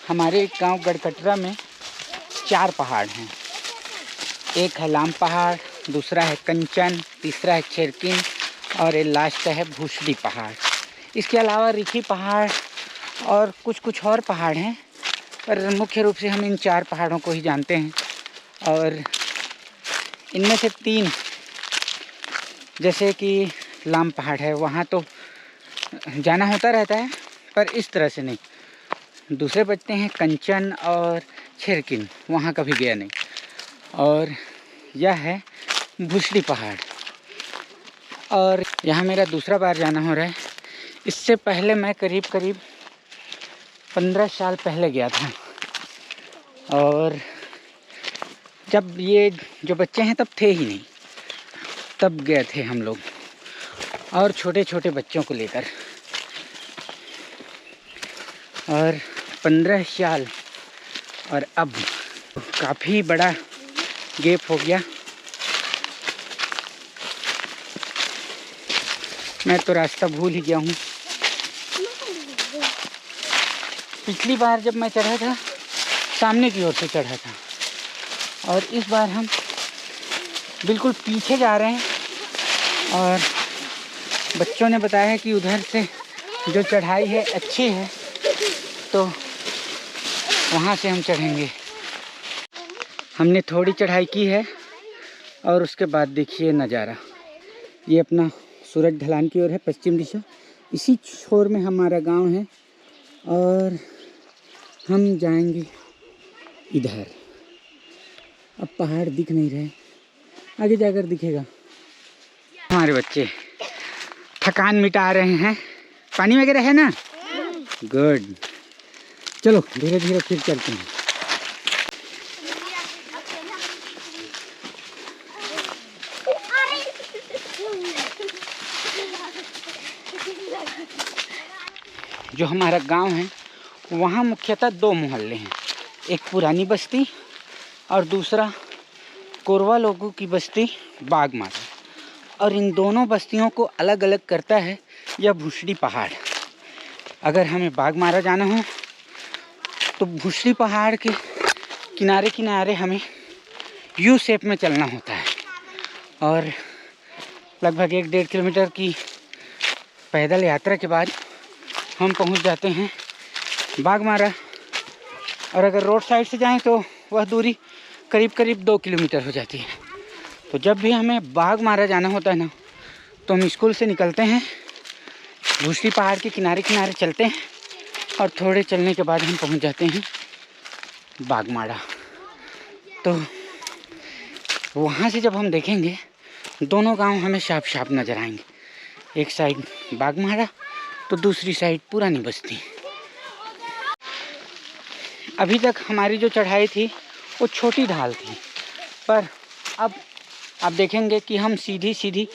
हमारे गांव गढ़कटरा में 4 पहाड़ हैं। एक है लाम पहाड़, दूसरा है कंचन, तीसरा है छेरकिन और ये लास्ट है भूसड़ी पहाड़। इसके अलावा रिखी पहाड़ और कुछ और पहाड़ हैं, पर मुख्य रूप से हम इन 4 पहाड़ों को ही जानते हैं। और इनमें से 3 जैसे कि लाम पहाड़ है, वहाँ तो जाना होता रहता है, पर इस तरह से नहीं। दूसरे बचते हैं कंचन और छेरकिन, वहाँ कभी गया नहीं। और यह है भूसड़ी पहाड़, और यहाँ मेरा दूसरा बार जाना हो रहा है। इससे पहले मैं करीब 15 साल पहले गया था, और जब ये जो बच्चे हैं तब थे ही नहीं, तब गए थे हम लोग और छोटे छोटे बच्चों को लेकर। और 15 साल और अब काफ़ी बड़ा गैप हो गया। मैं तो रास्ता भूल ही गया हूँ। पिछली बार जब मैं चढ़ा था सामने की ओर से चढ़ा था, और इस बार हम बिल्कुल पीछे जा रहे हैं। और बच्चों ने बताया है कि उधर से जो चढ़ाई है अच्छी है, तो वहाँ से हम चढ़ेंगे। हमने थोड़ी चढ़ाई की है और उसके बाद देखिए नज़ारा। ये अपना सूरज ढलान की ओर है, पश्चिम दिशा। इसी छोर में हमारा गांव है और हम जाएंगे इधर। अब पहाड़ दिख नहीं रहे, आगे जाकर दिखेगा। हमारे बच्चे थकान मिटा रहे हैं। पानी वगैरह है ना? गुड। चलो धीरे धीरे फिर चलते हैं। जो हमारा गांव है वहाँ मुख्यतः 2 मोहल्ले हैं। एक पुरानी बस्ती और दूसरा कोरवा लोगों की बस्ती बागमारा। और इन दोनों बस्तियों को अलग अलग करता है यह भूसड़ी पहाड़। अगर हमें बागमारा जाना हो तो भूसड़ी पहाड़ के किनारे किनारे हमें यू शेप में चलना होता है, और लगभग 1-1.5 किलोमीटर की पैदल यात्रा के बाद हम पहुंच जाते हैं बागमारा। और अगर रोड साइड से जाएं तो वह दूरी करीब 2 किलोमीटर हो जाती है। तो जब भी हमें बागमारा जाना होता है ना, तो हम स्कूल से निकलते हैं, भूसड़ी पहाड़ के किनारे किनारे चलते हैं, और थोड़े चलने के बाद हम पहुंच जाते हैं बागमारा। तो वहाँ से जब हम देखेंगे दोनों गांव हमें साफ साफ नज़र आएंगे। एक साइड बागमारा तो दूसरी साइड पुरानी बस्ती। अभी तक हमारी जो चढ़ाई थी वो छोटी ढाल थी, पर अब आप देखेंगे कि हम सीधी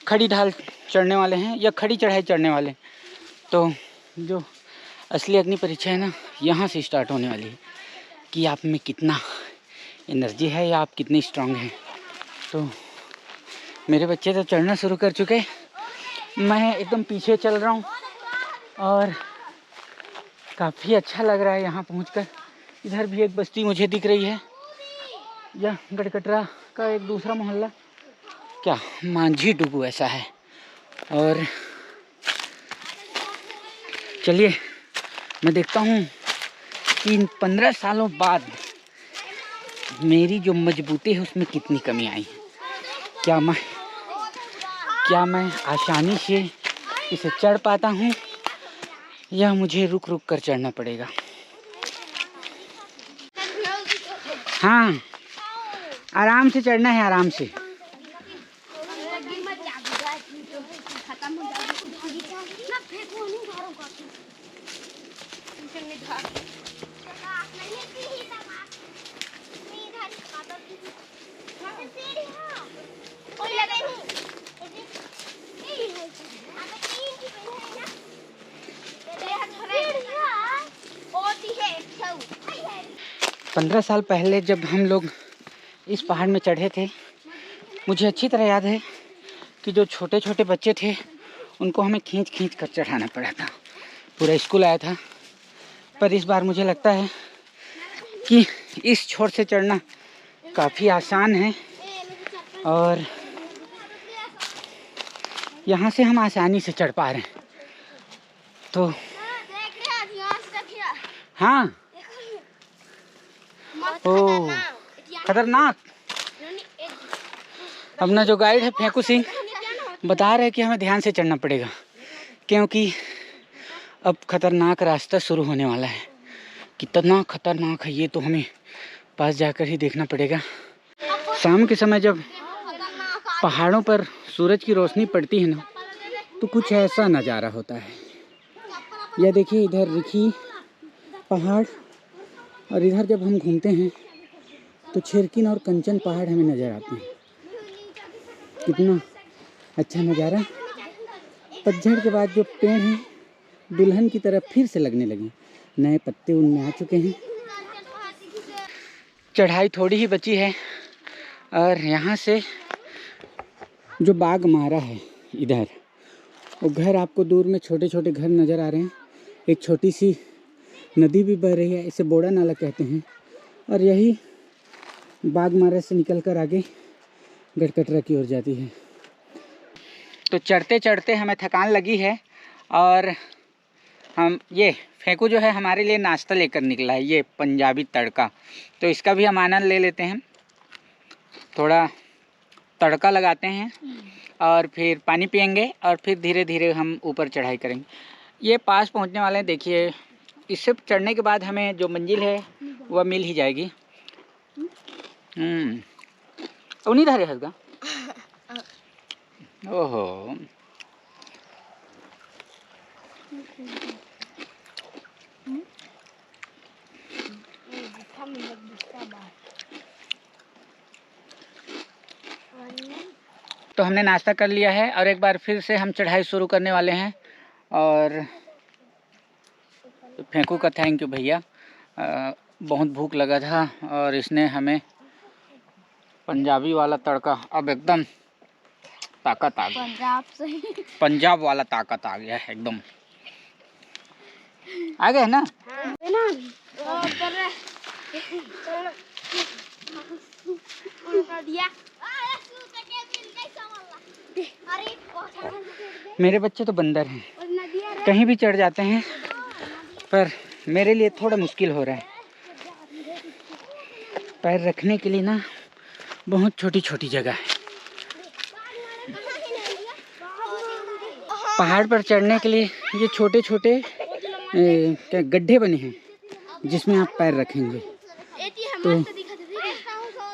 खड़ी ढाल चढ़ने वाले हैं, या खड़ी चढ़ाई चढ़ने वाले हैं। तो जो असली अग्नि परीक्षा है ना, यहाँ से स्टार्ट होने वाली है कि आप में कितना एनर्जी है या आप कितनी स्ट्रांग हैं। तो मेरे बच्चे तो चढ़ना शुरू कर चुके, मैं एकदम पीछे चल रहा हूँ, और काफ़ी अच्छा लग रहा है यहाँ पहुँचकर। इधर भी एक बस्ती मुझे दिख रही है, यह गढ़कटरा का एक दूसरा मोहल्ला, क्या मांझी डुगू ऐसा है। और चलिए मैं देखता हूँ कि इन 15 सालों बाद मेरी जो मजबूती है उसमें कितनी कमी आई है। क्या मैं आसानी से इसे चढ़ पाता हूँ, या मुझे रुक कर चढ़ना पड़ेगा। हाँ, आराम से चढ़ना है, आराम से। पंद्रह साल पहले जब हम लोग इस पहाड़ में चढ़े थे, मुझे अच्छी तरह याद है कि जो छोटे छोटे बच्चे थे उनको हमें खींच कर चढ़ाना पड़ा था। पूरा स्कूल आया था, पर इस बार मुझे लगता है कि इस छोर से चढ़ना काफ़ी आसान है और यहाँ से हम आसानी से चढ़ पा रहे हैं। तो हाँ, ओ खतरनाक। अपना जो गाइड है फेंकू सिंह बता रहे हैं कि हमें ध्यान से चढ़ना पड़ेगा, क्योंकि अब खतरनाक रास्ता शुरू होने वाला है। कितना खतरनाक है ये तो हमें पास जाकर ही देखना पड़ेगा। शाम के समय जब पहाड़ों पर सूरज की रोशनी पड़ती है ना, तो कुछ ऐसा नज़ारा होता है। यह देखिए, इधर रिखी पहाड़, और इधर जब हम घूमते हैं तो छिरकिन और कंचन पहाड़ हमें नज़र आते हैं। कितना अच्छा नज़ारा। पतझड़ के बाद जो पेड़ हैं दुल्हन की तरह फिर से लगने लगे, नए पत्ते उनमें आ चुके हैं। चढ़ाई थोड़ी ही बची है और यहाँ से जो बाग मारा है इधर, वो घर आपको दूर में छोटे छोटे घर नज़र आ रहे हैं। एक छोटी सी नदी भी बह रही है, इसे बोड़ा नाला कहते हैं। और यही बाग मारा से निकल कर आगे गढ़कटरा की ओर जाती है। तो चढ़ते चढ़ते हमें थकान लगी है और हम ये फेंकू जो है हमारे लिए नाश्ता लेकर निकला है, ये पंजाबी तड़का। तो इसका भी हम आनंद ले लेते हैं। थोड़ा तड़का लगाते हैं और फिर पानी पियेंगे और फिर धीरे धीरे हम ऊपर चढ़ाई करेंगे। ये पास पहुंचने वाले हैं, देखिए। इससे चढ़ने के बाद हमें जो मंजिल है वह मिल ही जाएगी। उन्हीं धारे हंसगा। ओहो, तो हमने नाश्ता कर लिया है और एक बार फिर से हम चढ़ाई शुरू करने वाले हैं। और फेंकू का थैंक यू भैया, बहुत भूख लगा था और इसने हमें पंजाबी वाला तड़का, अब एकदम ताकत आ गई। पंजाब वाला ताकत आ गया है एकदम। आ गए ना? मेरे बच्चे तो बंदर हैं, कहीं भी चढ़ जाते हैं, पर मेरे लिए थोड़ा मुश्किल हो रहा है। पैर रखने के लिए ना बहुत छोटी छोटी जगह है। पहाड़ पर चढ़ने के लिए ये छोटे छोटे क्या गड्ढे बने हैं जिसमें आप पैर रखेंगे। तो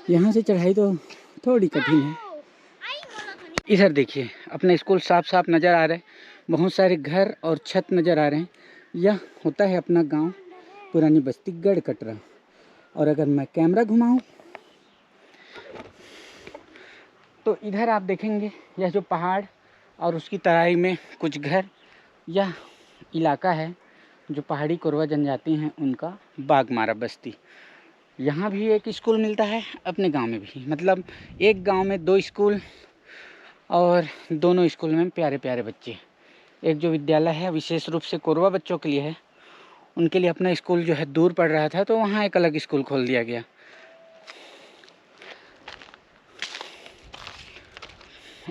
यहाँ से चढ़ाई तो थोड़ी कठिन है। इधर देखिए, अपना स्कूल साफ साफ नज़र आ रहा है, बहुत सारे घर और छत नज़र आ रहे हैं। यह होता है अपना गांव पुरानी बस्ती गढ़कटरा। और अगर मैं कैमरा घुमाऊं तो इधर आप देखेंगे यह जो पहाड़ और उसकी तराई में कुछ घर, यह इलाका है जो पहाड़ी कोरवा जनजाति हैं उनका बागमारा बस्ती। यहाँ भी एक स्कूल मिलता है, अपने गांव में भी। मतलब एक गांव में 2 स्कूल और दोनों स्कूल में प्यारे प्यारे बच्चे। एक जो विद्यालय है विशेष रूप से कोरवा बच्चों के लिए है, उनके लिए अपना स्कूल जो है दूर पड़ रहा था, तो वहाँ एक अलग स्कूल खोल दिया गया।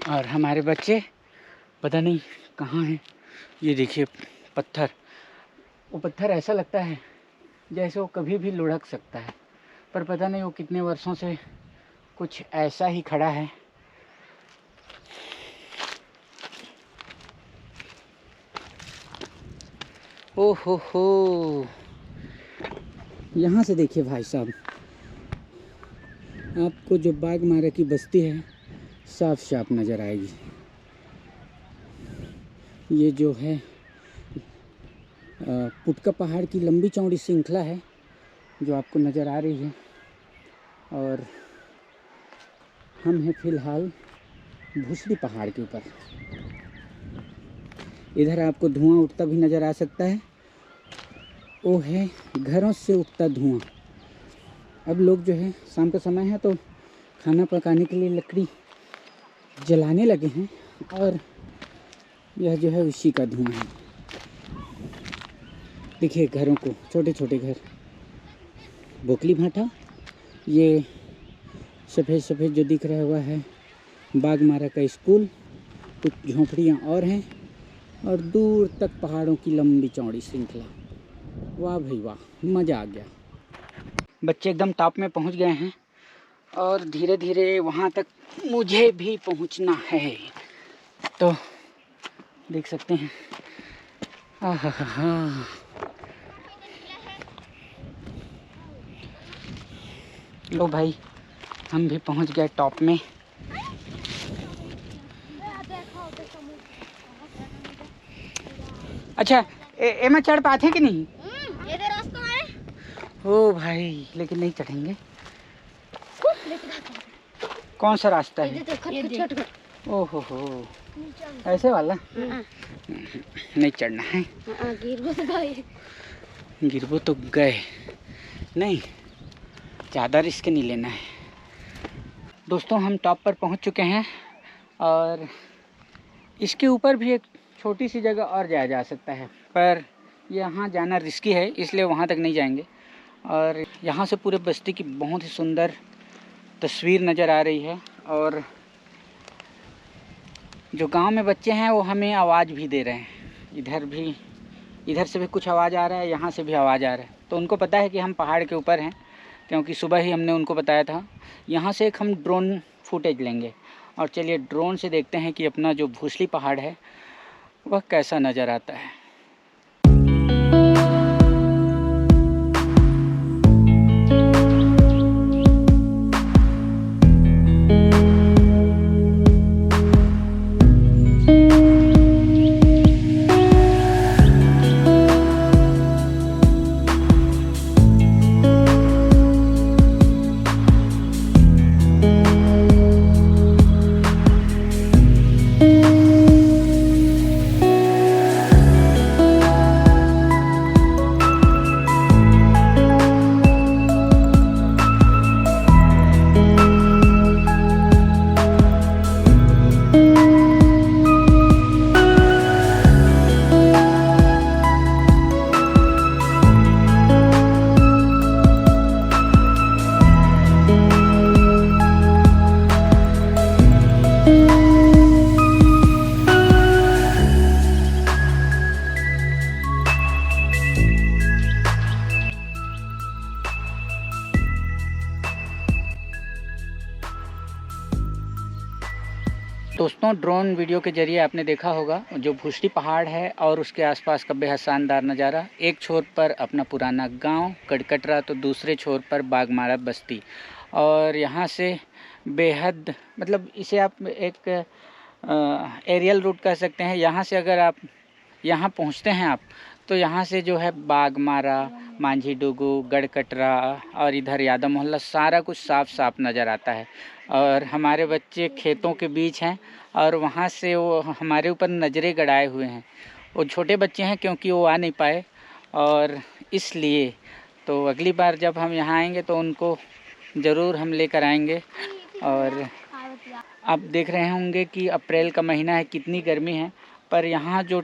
और हमारे बच्चे पता नहीं कहाँ हैं। ये देखिए पत्थर, वो पत्थर ऐसा लगता है जैसे वो कभी भी लुढ़क सकता है, पर पता नहीं वो कितने वर्षों से कुछ ऐसा ही खड़ा है। ओ हो, यहाँ से देखिए भाई साहब, आपको जो बागमारा की बस्ती है साफ साफ नज़र आएगी। ये जो है पुटका पहाड़ की लंबी चौड़ी श्रृंखला है जो आपको नज़र आ रही है। और हम हैं फिलहाल भूसड़ी पहाड़ के ऊपर। इधर आपको धुआं उठता भी नज़र आ सकता है, वो है घरों से उठता धुआं। अब लोग जो है, शाम का समय है तो खाना पकाने के लिए लकड़ी जलाने लगे हैं और यह जो है उसी का धुआं है। देखिए घरों को, छोटे छोटे घर, बोकली भाटा। ये सफ़ेद सफ़ेद जो दिख रहा हुआ है बाघमारा का स्कूल। कुछ झोंपड़ियाँ और हैं और दूर तक पहाड़ों की लंबी चौड़ी श्रृंखला। वाह भाई वाह, मज़ा आ गया। बच्चे एकदम टॉप में पहुंच गए हैं और धीरे धीरे वहां तक मुझे भी पहुंचना है। तो देख सकते हैं, आहा, लो भाई हम भी पहुंच गए टॉप में। अच्छा एमा चढ़ पाते कि नहीं? ये रास्ता है। ओ भाई लेकिन नहीं चढ़ेंगे। कौन सा रास्ता है? ओहो हो, ऐसे वाला नहीं चढ़ना है। गिरबो तो गए नहीं, ज़्यादा रिस्क नहीं लेना है। दोस्तों हम टॉप पर पहुंच चुके हैं और इसके ऊपर भी एक छोटी सी जगह और जाया जा सकता है, पर यहाँ जाना रिस्की है इसलिए वहाँ तक नहीं जाएंगे। और यहाँ से पूरे बस्ती की बहुत ही सुंदर तस्वीर नज़र आ रही है और जो गांव में बच्चे हैं वो हमें आवाज़ भी दे रहे हैं। इधर से भी कुछ आवाज़ आ रहा है, यहाँ से भी आवाज़ आ रहा है। तो उनको पता है कि हम पहाड़ के ऊपर हैं, क्योंकि सुबह ही हमने उनको बताया था। यहाँ से एक हम ड्रोन फुटेज लेंगे और चलिए ड्रोन से देखते हैं कि अपना जो भूसली पहाड़ है वह कैसा नज़र आता है। दोस्तों ड्रोन वीडियो के जरिए आपने देखा होगा जो भूसली पहाड़ है और उसके आसपास का बेहद शानदार नज़ारा। एक छोर पर अपना पुराना गांव गड़कटरा, तो दूसरे छोर पर बाघमारा बस्ती। और यहाँ से बेहद, मतलब इसे आप एक एरियल रूट कह सकते हैं। यहाँ से अगर आप यहाँ पहुँचते हैं आप, तो यहाँ से जो है बाघमारा, मांझी डुगु, गड़कटरा और इधर यादव मोहल्ला सारा कुछ साफ साफ नज़र आता है। और हमारे बच्चे खेतों के बीच हैं और वहाँ से वो हमारे ऊपर नज़रें गड़ाए हुए हैं। वो छोटे बच्चे हैं क्योंकि वो आ नहीं पाए, और इसलिए तो अगली बार जब हम यहाँ आएंगे तो उनको ज़रूर हम लेकर आएंगे। और आप देख रहे होंगे कि अप्रैल का महीना है, कितनी गर्मी है, पर यहाँ जो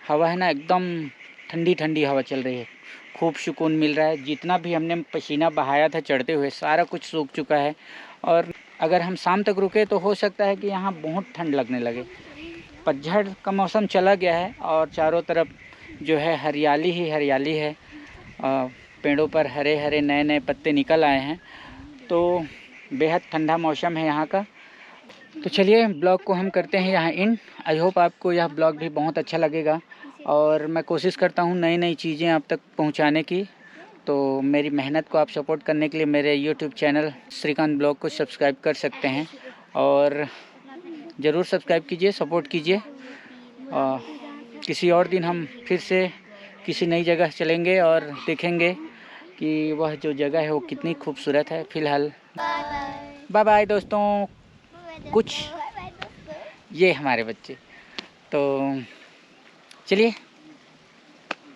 हवा है ना, एकदम ठंडी ठंडी हवा चल रही है। खूब सुकून मिल रहा है। जितना भी हमने पसीना बहाया था चढ़ते हुए, सारा कुछ सूख चुका है। और अगर हम शाम तक रुके तो हो सकता है कि यहाँ बहुत ठंड लगने लगे। पतझड़ का मौसम चला गया है और चारों तरफ जो है हरियाली ही हरियाली है। पेड़ों पर हरे हरे नए नए पत्ते निकल आए हैं, तो बेहद ठंडा मौसम है यहाँ का। तो चलिए ब्लॉग को हम करते हैं यहाँ इन। आई होप आपको यह ब्लॉग भी बहुत अच्छा लगेगा और मैं कोशिश करता हूँ नई नई चीज़ें आप तक पहुँचाने की। तो मेरी मेहनत को आप सपोर्ट करने के लिए मेरे YouTube चैनल श्रीकांत ब्लॉग को सब्सक्राइब कर सकते हैं और ज़रूर सब्सक्राइब कीजिए, सपोर्ट कीजिए। किसी और दिन हम फिर से किसी नई जगह चलेंगे और देखेंगे कि वह जो जगह है वो कितनी खूबसूरत है। फ़िलहाल बाय बाय दोस्तों। कुछ ये हमारे बच्चे, तो चलिए